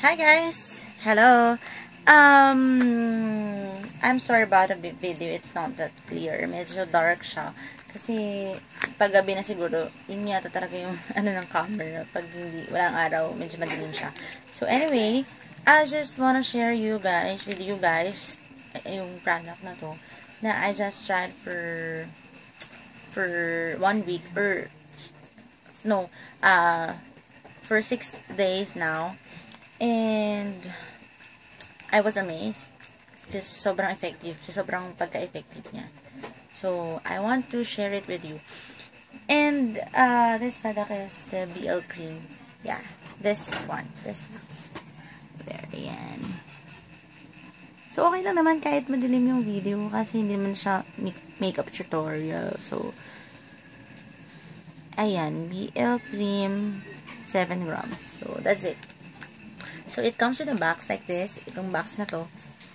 Hi guys! Hello! I'm sorry about the video. It's not that clear. Medyo dark siya. Kasi, paggabi na siguro, yun yata talaga yung, ng camera. Pag hindi, walang araw, medyo madilim siya. So, anyway, I just wanna share with you guys, yung product na to, na I just tried for 1 week, for 6 days now. And I was amazed kasi sobrang effective, sobrang pagka-effective niya. So, I want to share it with you. And this product is the BL cream. Yeah, this one. This one's there. Yan. So, okay lang naman kahit madilim yung video kasi hindi naman siya makeup tutorial. So, ayan, BL cream 7 grams. So, that's it. So, it comes with a box like this. Itong box na to.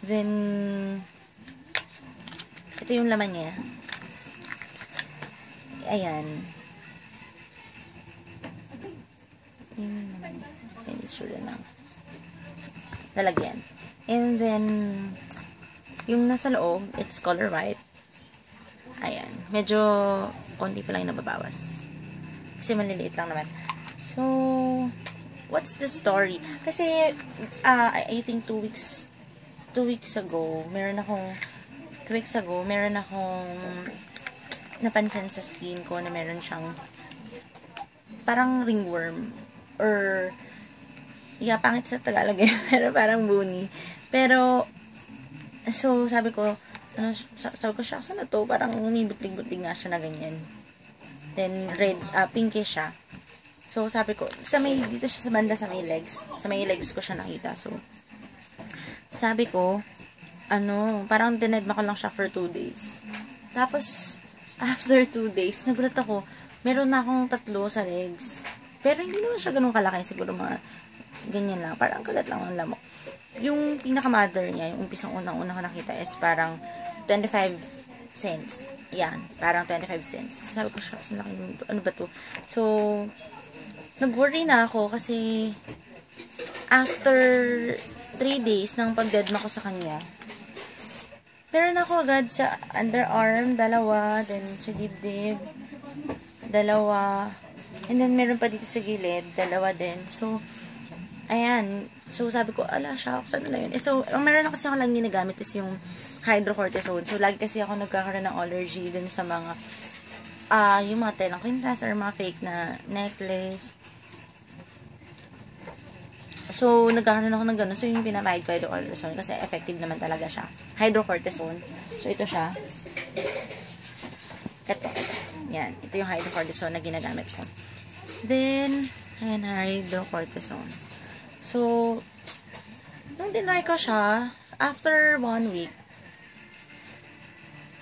Then, ito yung laman niya. Ayan. Yung naman. Yan, itsura ng lalagyan. And then, yung nasa loob, it's color white. Ayan. Medyo konti pa lang yung nababawas. Kasi maliliit lang naman. So, what's the story? Kasi, I think 2 weeks ago, meron akong napansin sa skin ko na meron siyang parang ringworm or pangit sa Tagalog pero parang buni. Pero, so, sabi ko, shucks, ano to? Parang umibutlig-butlig nga siya na ganyan. Then, red, pinkish siya. So, sabi ko, dito siya sa banda sa may legs. Sa may legs ko siya nakita. So, sabi ko, parang dinedma ko lang siya for 2 days. Tapos, after 2 days, nagulat ako, meron na akong 3 sa legs. Pero hindi naman siya ganun kalaki. Siguro mga ganyan lang. Parang kalat lang ang lamok. Yung pinaka-mother niya, yung umpisang unang-unang ko nakita is parang 25 cents. Yan, parang 25 cents. Sabi ko, shucks, ano ba to? So, nag-worry na ako kasi after 3 days ng pagdedma ko sa kanya, meron ako agad sa underarm, 2, then sa dibdib, 2, and then meron pa dito sa gilid, 2 din. So, ayan. So, sabi ko, shucks, ano na yun? So, ang meron na kasi ako lang ginagamit is yung hydrocortisone. So, lagi kasi ako nagkakaroon ng allergy dun sa mga yung mga telang kwintas or mga fake na necklace. So, nagkakaroon ako ng gano'n. So, yung pinamahid ko hydrocortisone kasi effective naman talaga siya. Hydrocortisone. So, ito siya. Ito. Yan. Ito yung hydrocortisone na ginagamit ko. Then, ayan, hydrocortisone. So, nung dinry ko siya, after 1 week,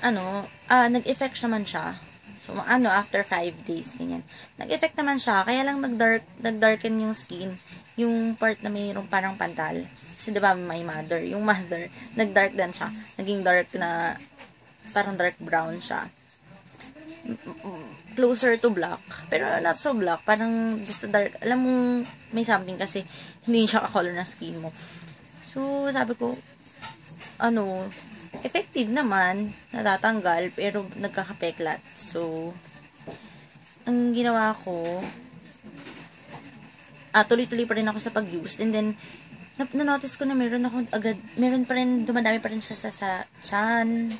nag-effect naman siya. So, after 5 days, ganyan. Nag-effect naman siya, kaya lang nag-darken yung skin, yung part na mayroong parang pantal. Kasi diba may mother, yung mother, nag-dark din siya. Naging dark na, parang dark brown siya. Closer to black. Pero not so black, parang just dark. Alam mo, may something kasi hindi siya ka-color na skin mo. So, sabi ko, effective naman, natatanggal, pero nagkakapeklat. So, ang ginawa ko, tuloy-tuloy pa rin ako sa pag-use. And then, na-notice ko na meron pa rin, dumadami pa rin sa tiyan.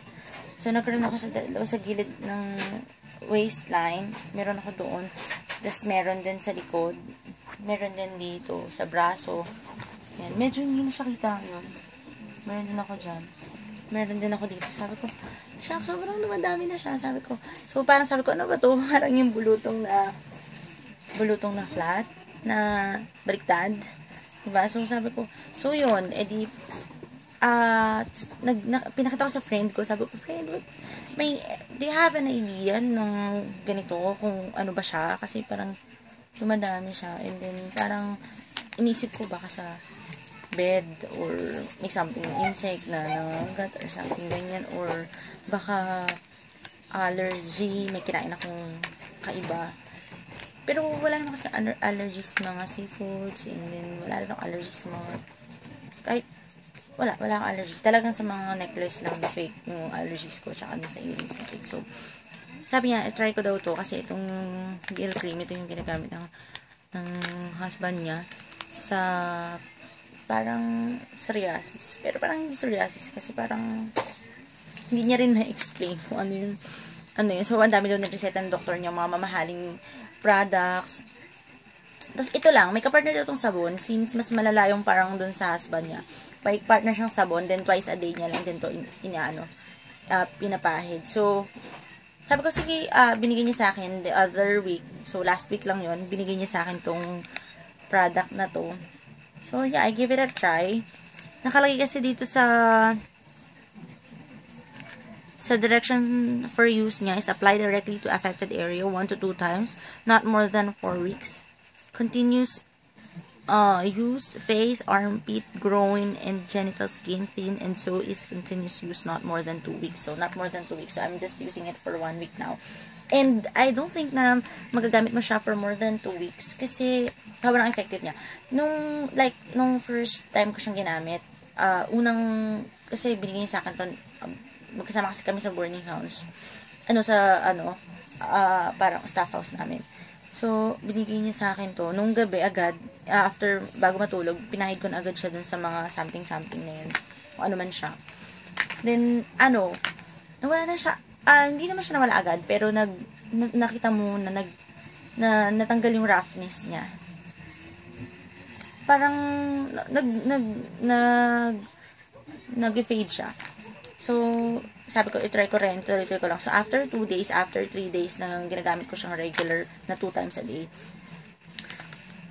So, nagkaroon ako sa gilid ng waistline. Meron ako doon. Tapos, meron din sa likod. Meron din dito, sa braso. Yan. Medyo hindi na siya kita yun. Meron din ako dyan. Meron din ako dito. Sabi ko, shucks, sobrang dumadami na siya. Sabi ko, ano ba to? Parang yung bulutong na flat, na baliktad. Diba? So, sabi ko, so yun, edi, pinakita ko sa friend ko. Sabi ko, friend, do you have an idea ng ganito? Kung ano ba siya? Kasi parang dumadami siya. And then, parang, inisip ko baka sa bed or may something insect na nangagat or something ganyan or baka allergy, may kinain akong kaiba. Pero wala naman kasi allergies sa mga seafoods, and then wala rin akong allergies sa mga, kahit, wala akong allergies. Talagang sa mga necklace lang na fake yung allergies ko, tsaka sa earrings na fake. So, sabi niya, try ko daw to kasi itong gel cream, ito yung ginagamit ng husband niya sa parang psoriasis. Pero parang hindi psoriasis kasi parang hindi niya rin na-explain kung ano yun. So, ang dami daw nag-reset ng doktor niya, mga mamahaling products. Tapos, ito lang, may kapartner daw itong sabon, since mas malala yung parang dun sa husband niya. May partner siyang sabon, then twice a day niya lang din to pinapahid. So, sabi ko, sige, binigay niya sa akin the other week. So, last week lang yun. Binigay niya sa akin tong product na to. So, yeah, I give it a try. Nakalagay kasi dito sa direction for use niya is apply directly to affected area 1 to 2 times, not more than 4 weeks. Continuous use face, armpit, groin, and genital skin thin, and so is continuous use not more than 2 weeks. So, not more than 2 weeks. So, I'm just using it for 1 week now. And, I don't think na magagamit mo siya for more than 2 weeks. Kasi, sobrang effective niya. Nung first time ko siyang ginamit, kasi binigay niya sa akin to, magkasama kasi kami sa boarding house. Parang staff house namin. So, binigay niya sa akin to. Nung gabi, agad, bago matulog, pinahid ko na agad siya dun sa mga something-something na yun. Kung ano man siya. Then, nawala na siya. Hindi naman siya nawala agad, pero nakita mo na natanggal yung roughness niya. Parang, nag-fade siya. So, sabi ko, i-try ko rin, tuloy ko lang. So, after 2 days, after 3 days na ginagamit ko siyang regular na 2 times a day,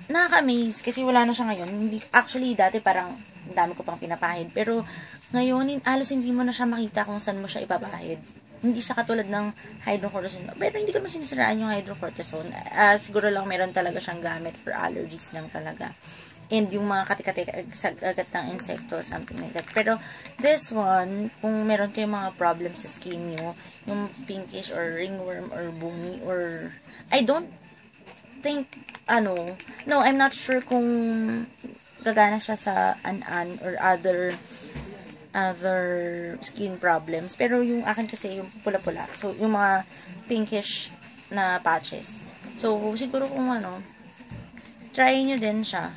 nakaka-amaze kasi wala na siya ngayon. Actually, dati parang dami ko pang pinapahid. Pero, ngayon, halos hindi mo na siya makita kung saan mo siya ipapahid. Hindi siya katulad ng hydrocortisone. Pero hindi ko naman sinisiraan yung hydrocortisone. Siguro lang meron talaga siyang gamit for allergies lang talaga. And yung mga katik-katik sa agat ng insekto, something like that. Pero, this one, kung meron kayong mga problems sa skin nyo, yung pinkish or ringworm or bony or, I don't think, no, I'm not sure kung gagana siya sa an-an or other skin problems. Pero yung akin kasi, yung pula-pula. So, yung mga pinkish na patches. So, siguro kung try nyo din siya.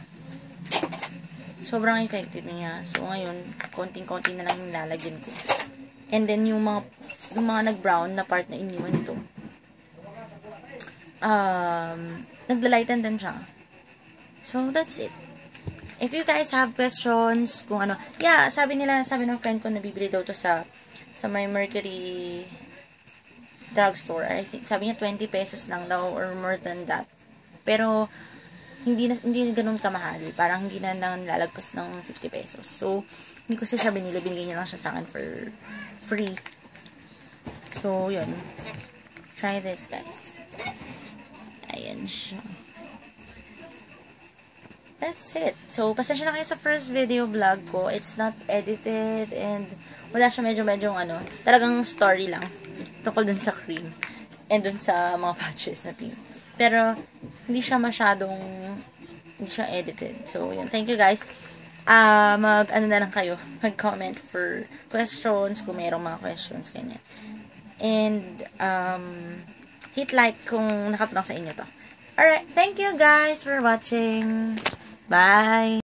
Sobrang effective niya. So, ngayon, konting-konti na lang yung lalagyan ko. And then, yung mga nag-brown na part na iniwan ito, nagla-lighten din siya. So, that's it. If you guys have questions, kung sabi ng friend ko, nabibili daw to sa may Mercury drugstore. I think, sabi niya 20 pesos lang daw or more than that. Pero, hindi ganun kamahal. Parang hindi na lalagpas ng 50 pesos. So, hindi ko siya binili. Binigay niya lang siya sa akin for free. So, yun. Try this, guys. Ayan siya. That's it. So, pasensya na kayo sa first video vlog ko. It's not edited and wala siya medyo talagang story lang. Tungkol dun sa cream. And dun sa mga patches na pink. Pero, hindi siya edited. So, yun. Thank you, guys. Na lang kayo. Mag-comment for questions, kung mayroong mga questions, ganyan. And, hit like kung nakatulong sa inyo to. Alright. Thank you, guys, for watching. Bye!